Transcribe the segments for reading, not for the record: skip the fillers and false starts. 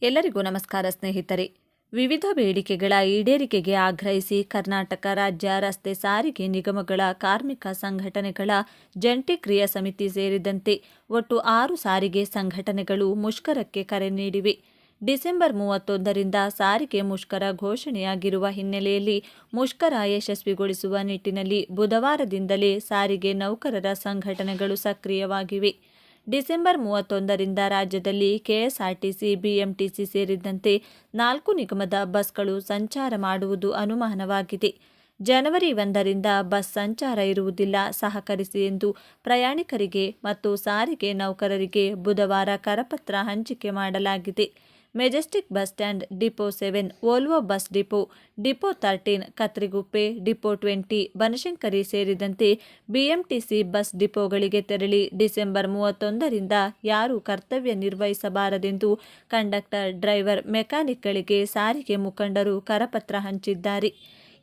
ಎಲ್ಲರಿಗೂ ನಮಸ್ಕಾರ ಸ್ನೇಹಿತರೆ. ವಿವಿಧ ಬೇಡಿಕೆಗಳ ಈಡೇರಿಕೆಗೆ ಆಗ್ರಹಿಸಿ ಕರ್ನಾಟಕ ರಾಜ್ಯ ರಸ್ತೆ ಸಾರಿಗೆ ನಿಗಮಗಳ ಕಾರ್ಮಿಕ ಸಂಘಟನೆಗಳ ಜಂಟಿ ಕ್ರಿಯಾ ಸಮಿತಿ ಸೇರಿದಂತೆ ಒಟ್ಟು 6 ಸಾರಿಗೆ ಸಂಘಟನೆಗಳು ಮುಷ್ಕರಕ್ಕೆ ಕರೆ ನೀಡಿವೆ. ಡಿಸೆಂಬರ್ 31ರಿಂದ ಸಾರಿಗೆ ಮುಷ್ಕರ ಘೋಷಣೆಯಾಗಿರುವ ಹಿನ್ನೆಲೆಯಲ್ಲಿ ಮುಷ್ಕರ ಯಶಸ್ವಿಗೊಳಿಸುವ ನಿಟ್ಟಿನಲ್ಲಿ ಬುಧವಾರದಿಂದಲೇ ಸಾರಿಗೆ ನೌಕರರ ಸಂಘಟನೆಗಳು ಸಕ್ರಿಯವಾಗಿವೆ. ಡಿಸೆಂಬರ್ 31ರಿಂದ ರಾಜ್ಯದಲ್ಲಿ ಕೆಎಸ್ಆರ್ಟಿಸಿ, ಬಿಎಂಟಿಸಿ ಸೇರಿದಂತೆ 4 ನಿಗಮದ ಬಸ್ಗಳು ಸಂಚಾರ ಮಾಡುವುದು ಅನುಮಾನವಾಗಿದೆ. ಜನವರಿ 1ರಿಂದ ಬಸ್ ಸಂಚಾರ ಇರುವುದಿಲ್ಲ, ಸಹಕರಿಸಿ ಎಂದು ಪ್ರಯಾಣಿಕರಿಗೆ ಮತ್ತು ಸಾರಿಗೆ ನೌಕರರಿಗೆ ಬುಧವಾರ ಕರಪತ್ರ ಹಂಚಿಕೆ ಮಾಡಲಾಗಿದೆ. Majestic bus stand, depot 7, Volvo bus depot, depot 13, Katriguppe, depot 20, Banashankari ಸೇರಿದಂತೆ ಬಿಎಂಟಿಸಿ ಬಸ್ ಡಿಪೋಗಳಿಗೆ ತೆರಳಿ ಡಿಸೆಂಬರ್ 31ರಿಂದ ಯಾರೂ ಕರ್ತವ್ಯ ನಿರ್ವಹಿಸಬಾರದೆಂದು ಕಂಡಕ್ಟರ್, ಡ್ರೈವರ್, ಮೆಕ್ಯಾನಿಕ್ಗಳಿಗೆ ಸಾರಿಗೆ ಮುಖಂಡರು ಕರಪತ್ರ ಹಂಚಿದ್ದಾರೆ.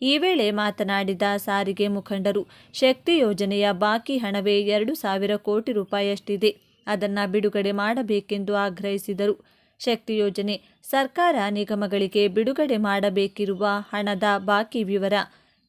ಈ ವೇಳೆ ಮಾತನಾಡಿದ ಸಾರಿಗೆ ಮುಖಂಡರು, ಶಕ್ತಿ ಯೋಜನೆಯ ಬಾಕಿ ಹಣವೇ 2,000 ಕೋಟಿ ರೂಪಾಯಿಯಷ್ಟಿದೆ, ಅದನ್ನು ಬಿಡುಗಡೆ ಮಾಡಬೇಕೆಂದು ಆಗ್ರಹಿಸಿದರು. ಶಕ್ತಿ ಯೋಜನೆ ಸರ್ಕಾರ ನಿಗಮಗಳಿಗೆ ಬಿಡುಗಡೆ ಮಾಡಬೇಕಿರುವ ಹಣದ ಬಾಕಿ ವಿವರ: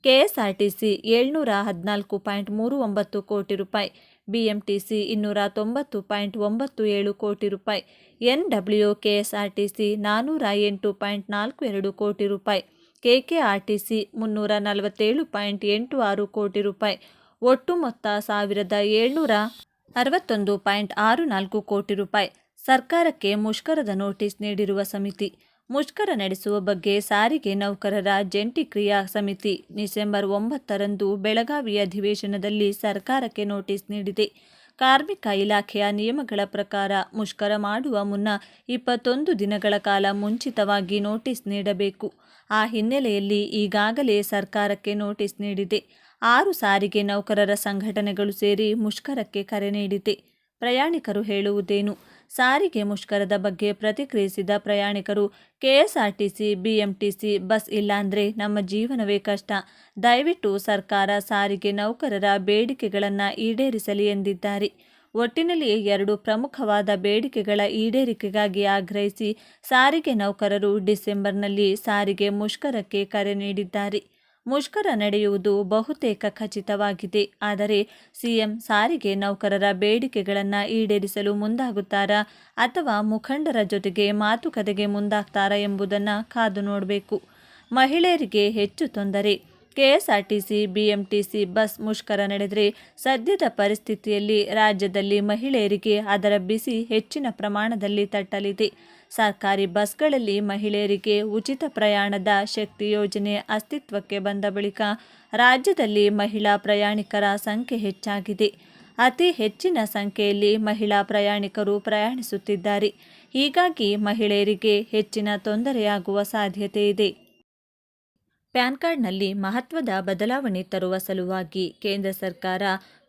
ಕೆಎಸ್ಆರ್ಟಿಸಿ 714.39 ಕೋಟಿ ರೂಪಾಯಿ, ಬಿಎಂಟಿಸಿ 290.97 ಕೋಟಿ ರೂಪಾಯಿ, ಎನ್ಡಬ್ಲ್ಯೂಕೆಎಸ್ಆರ್ಟಿಸಿ 408.42 ಕೋಟಿ ರೂಪಾಯಿ, ಕೆಕೆಆರ್ಟಿಸಿ 347.86 ಕೋಟಿ ರೂಪಾಯಿ, ಒಟ್ಟು ಮೊತ್ತ 1,761.64 ಕೋಟಿ ರೂಪಾಯಿ. ಸರ್ಕಾರಕ್ಕೆ ಮುಷ್ಕರದ ನೋಟಿಸ್ ನೀಡಿರುವ ಸಮಿತಿ. ಮುಷ್ಕರ ನಡೆಸುವ ಬಗ್ಗೆ ಸಾರಿಗೆ ನೌಕರರ ಜಂಟಿ ಕ್ರಿಯಾ ಸಮಿತಿ ಡಿಸೆಂಬರ್ 9ರಂದು ಬೆಳಗಾವಿ ಅಧಿವೇಶನದಲ್ಲಿ ಸರ್ಕಾರಕ್ಕೆ ನೋಟಿಸ್ ನೀಡಿದೆ. ಕಾರ್ಮಿಕ ಇಲಾಖೆಯ ನಿಯಮಗಳ ಪ್ರಕಾರ ಮುಷ್ಕರ ಮಾಡುವ ಮುನ್ನ 21 ದಿನಗಳ ಕಾಲ ಮುಂಚಿತವಾಗಿ ನೋಟಿಸ್ ನೀಡಬೇಕು. ಆ ಹಿನ್ನೆಲೆಯಲ್ಲಿ ಈಗಾಗಲೇ ಸರ್ಕಾರಕ್ಕೆ ನೋಟಿಸ್ ನೀಡಿದೆ. 6 ಸಾರಿಗೆ ನೌಕರರ ಸಂಘಟನೆಗಳು ಸೇರಿ ಮುಷ್ಕರಕ್ಕೆ ಕರೆ ನೀಡಿದೆ. ಪ್ರಯಾಣಿಕರು ಹೇಳುವುದೇನು? ಸಾರಿಗೆ ಮುಷ್ಕರದ ಬಗ್ಗೆ ಪ್ರತಿಕ್ರಿಯಿಸಿದ ಪ್ರಯಾಣಿಕರು, ಕೆಎಸ್ಆರ್ಟಿಸಿ, ಬಿಎಂಟಿಸಿ ಬಸ್ ಇಲ್ಲಾಂದ್ರೆ ನಮ್ಮ ಜೀವನವೇ ಕಷ್ಟ. ದಯವಿಟ್ಟು ಸರ್ಕಾರ ಸಾರಿಗೆ ನೌಕರರ ಬೇಡಿಕೆಗಳನ್ನು ಈಡೇರಿಸಲಿ ಎಂದಿದ್ದಾರೆ. ಒಟ್ಟಿನಲ್ಲಿ 2 ಪ್ರಮುಖವಾದ ಬೇಡಿಕೆಗಳ ಈಡೇರಿಕೆಗಾಗಿ ಆಗ್ರಹಿಸಿ ಸಾರಿಗೆ ನೌಕರರು ಡಿಸೆಂಬರ್ನಲ್ಲಿ ಸಾರಿಗೆ ಮುಷ್ಕರಕ್ಕೆ ಕರೆ ನೀಡಿದ್ದಾರೆ. ಮುಷ್ಕರ ನಡೆಯುವುದು ಬಹುತೇಕ ಖಚಿತವಾಗಿದೆ. ಆದರೆ ಸಿಎಂ ಸಾರಿಗೆ ನೌಕರರ ಬೇಡಿಕೆಗಳನ್ನು ಈಡೇರಿಸಲು ಮುಂದಾಗುತ್ತಾರಾ ಅಥವಾ ಮುಖಂಡರ ಜೊತೆಗೆ ಮಾತುಕತೆಗೆ ಮುಂದಾಗ್ತಾರಾ ಎಂಬುದನ್ನು ಕಾದು ನೋಡಬೇಕು. ಮಹಿಳೆಯರಿಗೆ ಹೆಚ್ಚು ತೊಂದರೆ: ಕೆಎಸ್ಆರ್ಟಿಸಿ, ಬಿಎಂಟಿಸಿ ಬಸ್ ಮುಷ್ಕರ ನಡೆದರೆ ಸದ್ಯದ ಪರಿಸ್ಥಿತಿಯಲ್ಲಿ ರಾಜ್ಯದಲ್ಲಿ ಮಹಿಳೆಯರಿಗೆ ಅದರ ಬಿಸಿ ಹೆಚ್ಚಿನ ಪ್ರಮಾಣದಲ್ಲಿ ತಟ್ಟಲಿದೆ. ಸರ್ಕಾರಿ ಬಸ್ಗಳಲ್ಲಿ ಮಹಿಳೆಯರಿಗೆ ಉಚಿತ ಪ್ರಯಾಣದ ಶಕ್ತಿ ಯೋಜನೆ ಅಸ್ತಿತ್ವಕ್ಕೆ ಬಂದ ಬಳಿಕ ರಾಜ್ಯದಲ್ಲಿ ಮಹಿಳಾ ಪ್ರಯಾಣಿಕರ ಸಂಖ್ಯೆ ಹೆಚ್ಚಾಗಿದೆ. ಅತಿ ಹೆಚ್ಚಿನ ಸಂಖ್ಯೆಯಲ್ಲಿ ಮಹಿಳಾ ಪ್ರಯಾಣಿಕರು ಪ್ರಯಾಣಿಸುತ್ತಿದ್ದಾರೆ. ಹೀಗಾಗಿ ಮಹಿಳೆಯರಿಗೆ ಹೆಚ್ಚಿನ ತೊಂದರೆಯಾಗುವ ಸಾಧ್ಯತೆ ಇದೆ. ಪ್ಯಾನ್ ಕಾರ್ಡ್ನಲ್ಲಿ ಮಹತ್ವದ ಬದಲಾವಣೆ ತರುವ ಸಲುವಾಗಿ ಕೇಂದ್ರ ಸರ್ಕಾರ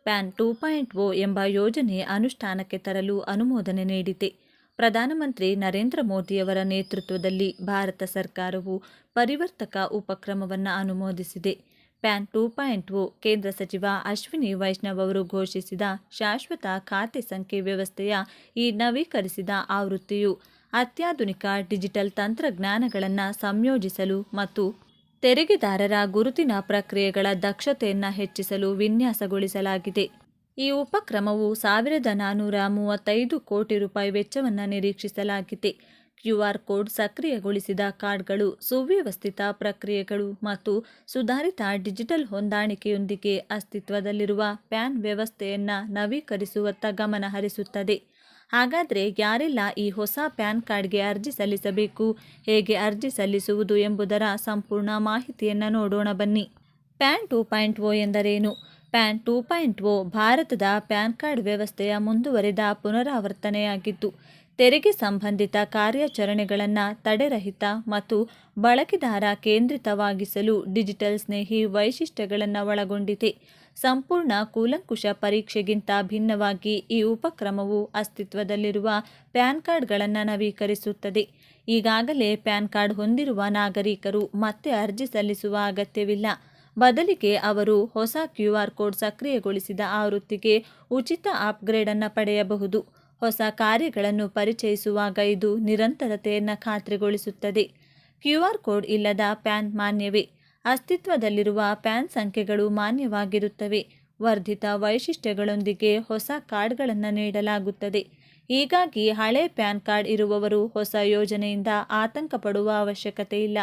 ಪ್ಯಾನ್ 2.0 ಎಂಬ ಯೋಜನೆ ಅನುಷ್ಠಾನಕ್ಕೆ ತರಲು ಅನುಮೋದನೆ ನೀಡಿದೆ. ಪ್ರಧಾನಮಂತ್ರಿ ನರೇಂದ್ರ ಮೋದಿಯವರ ನೇತೃತ್ವದಲ್ಲಿ ಭಾರತ ಸರ್ಕಾರವು ಪರಿವರ್ತಕ ಉಪಕ್ರಮವನ್ನು ಅನುಮೋದಿಸಿದೆ. ಪ್ಯಾನ್ 2.0 ಕೇಂದ್ರ ಸಚಿವ ಅಶ್ವಿನಿ ವೈಷ್ಣವ್ ಅವರು ಘೋಷಿಸಿದ ಶಾಶ್ವತ ಖಾತೆ ಸಂಖ್ಯೆ ವ್ಯವಸ್ಥೆಯ ಈ ನವೀಕರಿಸಿದ ಆವೃತ್ತಿಯು ಅತ್ಯಾಧುನಿಕ ಡಿಜಿಟಲ್ ತಂತ್ರಜ್ಞಾನಗಳನ್ನು ಸಂಯೋಜಿಸಲು ಮತ್ತು ತೆರಿಗೆದಾರರ ಗುರುತಿನ ಪ್ರಕ್ರಿಯೆಗಳ ದಕ್ಷತೆಯನ್ನು ಹೆಚ್ಚಿಸಲು ವಿನ್ಯಾಸಗೊಳಿಸಲಾಗಿದೆ. ಈ ಉಪಕ್ರಮವು 1,435 ಕೋಟಿ ರೂಪಾಯಿ ವೆಚ್ಚವನ್ನು ನಿರೀಕ್ಷಿಸಲಾಗಿದೆ. ಕ್ಯೂಆರ್ ಕೋಡ್, ಸಕ್ರಿಯಗೊಳಿಸಿದ ಕಾರ್ಡ್ಗಳು, ಸುವ್ಯವಸ್ಥಿತ ಪ್ರಕ್ರಿಯೆಗಳು ಮತ್ತು ಸುಧಾರಿತ ಡಿಜಿಟಲ್ ಹೊಂದಾಣಿಕೆಯೊಂದಿಗೆ ಅಸ್ತಿತ್ವದಲ್ಲಿರುವ ಪ್ಯಾನ್ ವ್ಯವಸ್ಥೆಯನ್ನು ನವೀಕರಿಸುವತ್ತ ಗಮನ ಹರಿಸುತ್ತದೆ. ಹಾಗಾದರೆ ಯಾರೆಲ್ಲ ಈ ಹೊಸ ಪ್ಯಾನ್ ಕಾರ್ಡ್ಗೆ ಅರ್ಜಿ ಸಲ್ಲಿಸಬೇಕು, ಹೇಗೆ ಅರ್ಜಿ ಸಲ್ಲಿಸುವುದು ಎಂಬುದರ ಸಂಪೂರ್ಣ ಮಾಹಿತಿಯನ್ನು ನೋಡೋಣ ಬನ್ನಿ. ಪ್ಯಾನ್ 2.0 ಎಂದರೇನು? ಪ್ಯಾನ್ 2.0 ಭಾರತದ ಪ್ಯಾನ್ ಕಾರ್ಡ್ ವ್ಯವಸ್ಥೆಯ ಮುಂದುವರೆದ ಪುನರಾವರ್ತನೆಯಾಗಿದ್ದು, ತೆರಿಗೆ ಸಂಬಂಧಿತ ಕಾರ್ಯಾಚರಣೆಗಳನ್ನು ತಡೆರಹಿತ ಮತ್ತು ಬಳಕೆದಾರ ಕೇಂದ್ರಿತವಾಗಿಸಲು ಡಿಜಿಟಲ್ ಸ್ನೇಹಿ ವೈಶಿಷ್ಟ್ಯಗಳನ್ನು ಒಳಗೊಂಡಿದೆ. ಸಂಪೂರ್ಣ ಕೂಲಂಕುಷ ಪರೀಕ್ಷೆಗಿಂತ ಭಿನ್ನವಾಗಿ ಈ ಉಪಕ್ರಮವು ಅಸ್ತಿತ್ವದಲ್ಲಿರುವ ಪ್ಯಾನ್ ಕಾರ್ಡ್ಗಳನ್ನು ನವೀಕರಿಸುತ್ತದೆ. ಈಗಾಗಲೇ ಪ್ಯಾನ್ ಕಾರ್ಡ್ ಹೊಂದಿರುವ ನಾಗರಿಕರು ಮತ್ತೆ ಅರ್ಜಿ ಸಲ್ಲಿಸುವ ಅಗತ್ಯವಿಲ್ಲ. ಬದಲಿಗೆ ಅವರು ಹೊಸ ಕ್ಯೂಆರ್ ಕೋಡ್ ಸಕ್ರಿಯಗೊಳಿಸಿದ ಆವೃತ್ತಿಗೆ ಉಚಿತ ಅಪ್ಗ್ರೇಡ್ ಅನ್ನು ಪಡೆಯಬಹುದು. ಹೊಸ ಕಾರ್ಯಗಳನ್ನು ಪರಿಚಯಿಸುವಾಗ ಇದು ನಿರಂತರತೆಯನ್ನು ಖಾತ್ರಿಗೊಳಿಸುತ್ತದೆ. QR ಕೋಡ್ ಇಲ್ಲದ ಪ್ಯಾನ್ ಮಾನ್ಯವೇ? ಅಸ್ತಿತ್ವದಲ್ಲಿರುವ ಪ್ಯಾನ್ ಸಂಖ್ಯೆಗಳು ಮಾನ್ಯವಾಗಿರುತ್ತವೆ. ವರ್ಧಿತ ವೈಶಿಷ್ಟ್ಯಗಳೊಂದಿಗೆ ಹೊಸ ಕಾರ್ಡ್ಗಳನ್ನು ನೀಡಲಾಗುತ್ತದೆ. ಹೀಗಾಗಿ ಹಳೆ ಪ್ಯಾನ್ ಕಾರ್ಡ್ ಇರುವವರು ಹೊಸ ಯೋಜನೆಯಿಂದ ಆತಂಕ ಪಡುವ ಅವಶ್ಯಕತೆ ಇಲ್ಲ.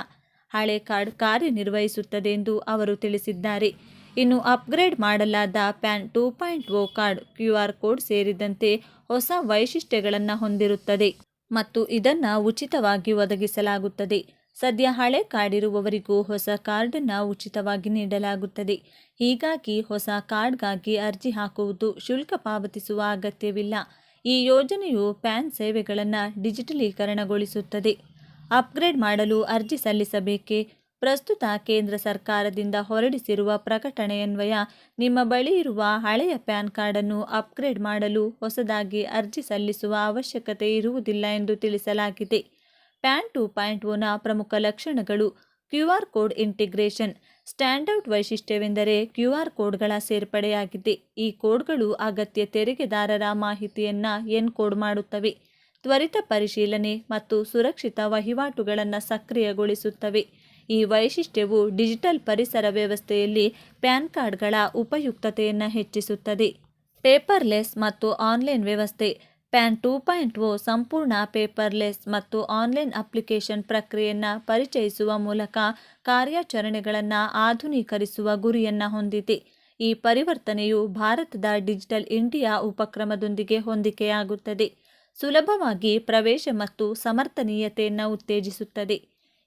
ಹಳೆ ಕಾರ್ಡ್ ಕಾರ್ಯನಿರ್ವಹಿಸುತ್ತದೆ ಎಂದು ಅವರು ತಿಳಿಸಿದ್ದಾರೆ. ಇನ್ನು ಅಪ್ಗ್ರೇಡ್ ಮಾಡಲಾದ ಪ್ಯಾನ್ 2.0 ಕಾರ್ಡ್ QR ಕೋಡ್ ಸೇರಿದಂತೆ ಹೊಸ ವೈಶಿಷ್ಟ್ಯಗಳನ್ನು ಹೊಂದಿರುತ್ತದೆ ಮತ್ತು ಇದನ್ನು ಉಚಿತವಾಗಿ ಒದಗಿಸಲಾಗುತ್ತದೆ. ಸದ್ಯ ಹಳೆ ಕಾರ್ಡ್ ಇರುವವರಿಗೂ ಹೊಸ ಕಾರ್ಡನ್ನು ಉಚಿತವಾಗಿ ನೀಡಲಾಗುತ್ತದೆ. ಹೀಗಾಗಿ ಹೊಸ ಕಾರ್ಡ್ಗಾಗಿ ಅರ್ಜಿ ಹಾಕುವುದು ಶುಲ್ಕ ಪಾವತಿಸುವ ಅಗತ್ಯವಿಲ್ಲ. ಈ ಯೋಜನೆಯು ಪ್ಯಾನ್ ಸೇವೆಗಳನ್ನು ಡಿಜಿಟಲೀಕರಣಗೊಳಿಸುತ್ತದೆ. ಅಪ್ಗ್ರೇಡ್ ಮಾಡಲು ಅರ್ಜಿ ಸಲ್ಲಿಸಬೇಕೇ? ಪ್ರಸ್ತುತ ಕೇಂದ್ರ ಸರ್ಕಾರದಿಂದ ಹೊರಡಿಸಿರುವ ಪ್ರಕಟಣೆಯನ್ವಯ ನಿಮ್ಮ ಬಳಿ ಇರುವ ಹಳೆಯ ಪ್ಯಾನ್ ಕಾರ್ಡನ್ನು ಅಪ್ಗ್ರೇಡ್ ಮಾಡಲು ಹೊಸದಾಗಿ ಅರ್ಜಿ ಸಲ್ಲಿಸುವ ಅವಶ್ಯಕತೆ ಇರುವುದಿಲ್ಲ ಎಂದು ತಿಳಿಸಲಾಗಿದೆ. ಪ್ಯಾನ್ 2.0ನ ಪ್ರಮುಖ ಲಕ್ಷಣಗಳು: QR ಕೋಡ್ ಇಂಟಿಗ್ರೇಷನ್. ಸ್ಟ್ಯಾಂಡರ್ಡ್ ವೈಶಿಷ್ಟ್ಯವೆಂದರೆ QR ಕೋಡ್ಗಳ ಸೇರ್ಪಡೆಯಾಗಿದೆ. ಈ ಕೋಡ್ಗಳು ಅಗತ್ಯ ತೆರಿಗೆದಾರರ ಮಾಹಿತಿಯನ್ನು ಎನ್ಕೋಡ್ ಮಾಡುತ್ತವೆ, ತ್ವರಿತ ಪರಿಶೀಲನೆ ಮತ್ತು ಸುರಕ್ಷಿತ ವಹಿವಾಟುಗಳನ್ನು ಸಕ್ರಿಯಗೊಳಿಸುತ್ತವೆ. ಈ ವೈಶಿಷ್ಟ್ಯವು ಡಿಜಿಟಲ್ ಪರಿಸರ ವ್ಯವಸ್ಥೆಯಲ್ಲಿ ಪ್ಯಾನ್ ಕಾರ್ಡ್ಗಳ ಉಪಯುಕ್ತತೆಯನ್ನು ಹೆಚ್ಚಿಸುತ್ತದೆ. ಪೇಪರ್ಲೆಸ್ ಮತ್ತು ಆನ್ಲೈನ್ ವ್ಯವಸ್ಥೆ. ಪ್ಯಾನ್ 2.0 ಸಂಪೂರ್ಣ ಪೇಪರ್ಲೆಸ್ ಮತ್ತು ಆನ್ಲೈನ್ ಅಪ್ಲಿಕೇಶನ್ ಪ್ರಕ್ರಿಯೆಯನ್ನು ಪರಿಚಯಿಸುವ ಮೂಲಕ ಕಾರ್ಯಾಚರಣೆಗಳನ್ನು ಆಧುನೀಕರಿಸುವ ಗುರಿಯನ್ನು ಹೊಂದಿದೆ. ಈ ಪರಿವರ್ತನೆಯು ಭಾರತದ ಡಿಜಿಟಲ್ ಇಂಡಿಯಾ ಉಪಕ್ರಮದೊಂದಿಗೆ ಹೊಂದಿಕೆಯಾಗುತ್ತದೆ, ಸುಲಭವಾಗಿ ಪ್ರವೇಶ ಮತ್ತು ಸಮರ್ಥನೀಯತೆಯನ್ನು ಉತ್ತೇಜಿಸುತ್ತದೆ.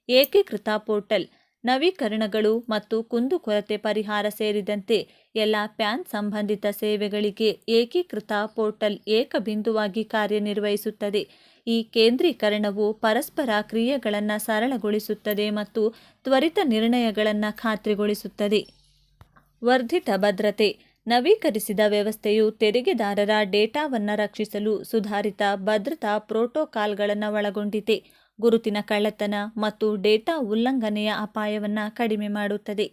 ಏಕೀಕೃತ ಪೋರ್ಟಲ್. ನವೀಕರಣಗಳು ಮತ್ತು ಕುಂದುಕೊರತೆ ಪರಿಹಾರ ಸೇರಿದಂತೆ ಎಲ್ಲ ಪ್ಯಾನ್ ಸಂಬಂಧಿತ ಸೇವೆಗಳಿಗೆ ಏಕೀಕೃತ ಪೋರ್ಟಲ್ ಏಕ ಬಿಂದುವಾಗಿ ಕಾರ್ಯನಿರ್ವಹಿಸುತ್ತದೆ. ಈ ಕೇಂದ್ರೀಕರಣವು ಪರಸ್ಪರ ಕ್ರಿಯೆಗಳನ್ನು ಸರಳಗೊಳಿಸುತ್ತದೆ ಮತ್ತು ತ್ವರಿತ ನಿರ್ಣಯಗಳನ್ನು ಖಾತ್ರಿಗೊಳಿಸುತ್ತದೆ. ವರ್ಧಿತ ಭದ್ರತೆ. ನವೀಕರಿಸಿದ ವ್ಯವಸ್ಥೆಯು ತೆರಿಗೆದಾರರ ಡೇಟಾವನ್ನು ರಕ್ಷಿಸಲು ಸುಧಾರಿತ ಭದ್ರತಾ ಪ್ರೋಟೋಕಾಲ್ಗಳನ್ನು ಒಳಗೊಂಡಿದೆ. ಗುರುತಿನ ಕಳ್ಳತನ ಮತ್ತು ಡೇಟಾ ಉಲ್ಲಂಘನೆಯ ಅಪಾಯವನ್ನು ಕಡಿಮೆ ಮಾಡುತ್ತದೆ.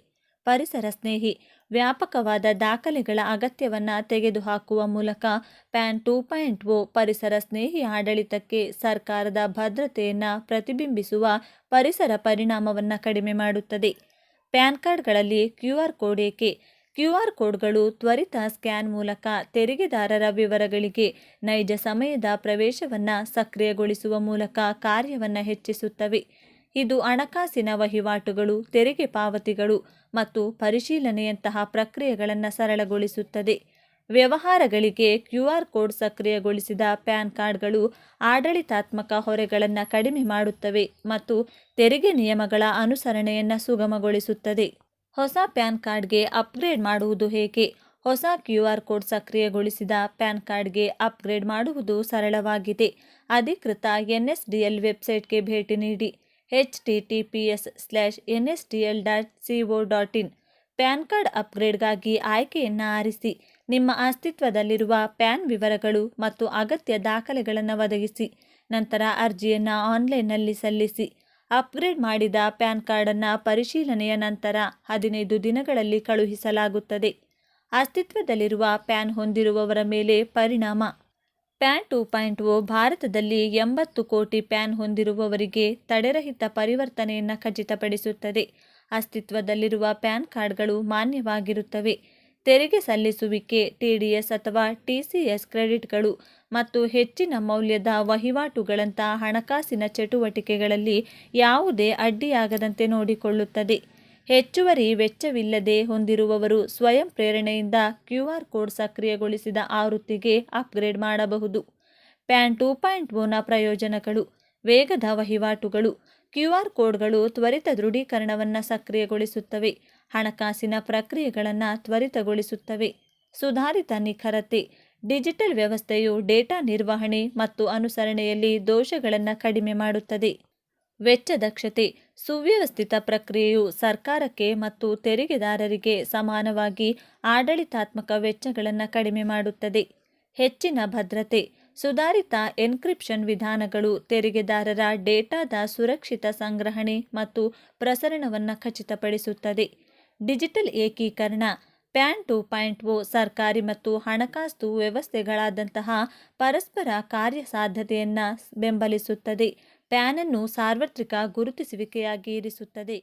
ಪರಿಸರ ಸ್ನೇಹಿ. ವ್ಯಾಪಕವಾದ ದಾಖಲೆಗಳ ಅಗತ್ಯವನ್ನು ತೆಗೆದುಹಾಕುವ ಮೂಲಕ ಪ್ಯಾನ್ 2.0 ಪರಿಸರ ಸ್ನೇಹಿ ಆಡಳಿತಕ್ಕೆ ಸರ್ಕಾರದ ಭದ್ರತೆಯನ್ನು ಪ್ರತಿಬಿಂಬಿಸುವ ಪರಿಸರ ಪರಿಣಾಮವನ್ನು ಕಡಿಮೆ ಮಾಡುತ್ತದೆ. ಪ್ಯಾನ್ ಕಾರ್ಡ್ಗಳಲ್ಲಿ QR ಕೋಡ್ ಏಕೆ? QR ಕೋಡ್ಗಳು ತ್ವರಿತ ಸ್ಕ್ಯಾನ್ ಮೂಲಕ ತೆರಿಗೆದಾರರ ವಿವರಗಳಿಗೆ ನೈಜ ಸಮಯದ ಪ್ರವೇಶವನ್ನು ಸಕ್ರಿಯಗೊಳಿಸುವ ಮೂಲಕ ಕಾರ್ಯವನ್ನು ಹೆಚ್ಚಿಸುತ್ತವೆ. ಇದು ಹಣಕಾಸಿನ ವಹಿವಾಟುಗಳು, ತೆರಿಗೆ ಪಾವತಿಗಳು ಮತ್ತು ಪರಿಶೀಲನೆಯಂತಹ ಪ್ರಕ್ರಿಯೆಗಳನ್ನು ಸರಳಗೊಳಿಸುತ್ತದೆ. ವ್ಯವಹಾರಗಳಿಗೆ QR ಕೋಡ್ ಸಕ್ರಿಯಗೊಳಿಸಿದ ಪ್ಯಾನ್ ಕಾರ್ಡ್ಗಳು ಆಡಳಿತಾತ್ಮಕ ಹೊರೆಗಳನ್ನು ಕಡಿಮೆ ಮಾಡುತ್ತವೆ ಮತ್ತು ತೆರಿಗೆ ನಿಯಮಗಳ ಅನುಸರಣೆಯನ್ನು ಸುಗಮಗೊಳಿಸುತ್ತದೆ. ಹೊಸ ಪ್ಯಾನ್ ಕಾರ್ಡ್ಗೆ ಅಪ್ಗ್ರೇಡ್ ಮಾಡುವುದು ಹೇಗೆ? ಹೊಸ QR ಕೋಡ್ ಸಕ್ರಿಯಗೊಳಿಸಿದ ಪ್ಯಾನ್ ಕಾರ್ಡ್ಗೆ ಅಪ್ಗ್ರೇಡ್ ಮಾಡುವುದು ಸರಳವಾಗಿದೆ. ಅಧಿಕೃತ NSDL ವೆಬ್ಸೈಟ್ಗೆ ಭೇಟಿ ನೀಡಿ. https://nsdl.co.in. ಪ್ಯಾನ್ ಕಾರ್ಡ್ ಅಪ್ಗ್ರೇಡ್ಗಾಗಿ ಆಯ್ಕೆಯನ್ನು ಆರಿಸಿ. ನಿಮ್ಮ ಅಸ್ತಿತ್ವದಲ್ಲಿರುವ ಪ್ಯಾನ್ ವಿವರಗಳು ಮತ್ತು ಅಗತ್ಯ ದಾಖಲೆಗಳನ್ನು ಒದಗಿಸಿ. ನಂತರ ಅರ್ಜಿಯನ್ನು ಆನ್ಲೈನ್ನಲ್ಲಿ ಸಲ್ಲಿಸಿ. ಅಪ್ಗ್ರೇಡ್ ಮಾಡಿದ ಪ್ಯಾನ್ ಕಾರ್ಡನ್ನು ಪರಿಶೀಲನೆಯ ನಂತರ 15 ದಿನಗಳಲ್ಲಿ ಕಳುಹಿಸಲಾಗುತ್ತದೆ. ಅಸ್ತಿತ್ವದಲ್ಲಿರುವ ಪ್ಯಾನ್ ಹೊಂದಿರುವವರ ಮೇಲೆ ಪರಿಣಾಮ. ಪ್ಯಾನ್ 2.0 ಭಾರತದಲ್ಲಿ 80 ಕೋಟಿ ಪ್ಯಾನ್ ಹೊಂದಿರುವವರಿಗೆ ತಡೆರಹಿತ ಪರಿವರ್ತನೆಯನ್ನು ಖಚಿತಪಡಿಸುತ್ತದೆ. ಅಸ್ತಿತ್ವದಲ್ಲಿರುವ ಪ್ಯಾನ್ ಕಾರ್ಡ್ಗಳು ಮಾನ್ಯವಾಗಿರುತ್ತವೆ. ತೆರಿಗೆ ಸಲ್ಲಿಸುವಿಕೆ, TDS ಅಥವಾ TCS ಕ್ರೆಡಿಟ್ಗಳು ಮತ್ತು ಹೆಚ್ಚಿನ ಮೌಲ್ಯದ ವಹಿವಾಟುಗಳಂತಹ ಹಣಕಾಸಿನ ಚಟುವಟಿಕೆಗಳಲ್ಲಿ ಯಾವುದೇ ಅಡ್ಡಿಯಾಗದಂತೆ ನೋಡಿಕೊಳ್ಳುತ್ತದೆ. ಹೆಚ್ಚುವರಿ ವೆಚ್ಚವಿಲ್ಲದೆ ಹೊಂದಿರುವವರು ಸ್ವಯಂ ಪ್ರೇರಣೆಯಿಂದ QR ಕೋಡ್ ಸಕ್ರಿಯಗೊಳಿಸಿದ ಆವೃತ್ತಿಗೆ ಅಪ್ಗ್ರೇಡ್ ಮಾಡಬಹುದು. ಪ್ಯಾನ್ 2.0ನ ಪ್ರಯೋಜನಗಳು. ವೇಗದ ವಹಿವಾಟುಗಳು. QR ಕೋಡ್ಗಳು ತ್ವರಿತ ದೃಢೀಕರಣವನ್ನು ಸಕ್ರಿಯಗೊಳಿಸುತ್ತವೆ, ಹಣಕಾಸಿನ ಪ್ರಕ್ರಿಯೆಗಳನ್ನು ತ್ವರಿತಗೊಳಿಸುತ್ತವೆ. ಸುಧಾರಿತ ನಿಖರತೆ. ಡಿಜಿಟಲ್ ವ್ಯವಸ್ಥೆಯು ಡೇಟಾ ನಿರ್ವಹಣೆ ಮತ್ತು ಅನುಸರಣೆಯಲ್ಲಿ ದೋಷಗಳನ್ನು ಕಡಿಮೆ ಮಾಡುತ್ತದೆ. ವೆಚ್ಚ ದಕ್ಷತೆ. ಸುವ್ಯವಸ್ಥಿತ ಪ್ರಕ್ರಿಯೆಯು ಸರ್ಕಾರಕ್ಕೆ ಮತ್ತು ತೆರಿಗೆದಾರರಿಗೆ ಸಮಾನವಾಗಿ ಆಡಳಿತಾತ್ಮಕ ವೆಚ್ಚಗಳನ್ನು ಕಡಿಮೆ ಮಾಡುತ್ತದೆ. ಹೆಚ್ಚಿನ ಭದ್ರತೆ. ಸುಧಾರಿತ ಎನ್ಕ್ರಿಪ್ಷನ್ ವಿಧಾನಗಳು ತೆರಿಗೆದಾರರ ಡೇಟಾದ ಸುರಕ್ಷಿತ ಸಂಗ್ರಹಣೆ ಮತ್ತು ಪ್ರಸರಣವನ್ನು ಖಚಿತಪಡಿಸುತ್ತದೆ. ಡಿಜಿಟಲ್ ಏಕೀಕರಣ. ಪ್ಯಾನ್ 2.0 ಸರ್ಕಾರಿ ಮತ್ತು ಹಣಕಾಸು ವ್ಯವಸ್ಥೆಗಳಾದಂತಹ ಪರಸ್ಪರ ಕಾರ್ಯಸಾಧ್ಯತೆಯನ್ನು ಬೆಂಬಲಿಸುತ್ತದೆ. ಪ್ಯಾನ್ ಅನ್ನು ಸಾರ್ವತ್ರಿಕ ಗುರುತಿಸುವಿಕೆಯಾಗಿ ಇರಿಸುತ್ತದೆ.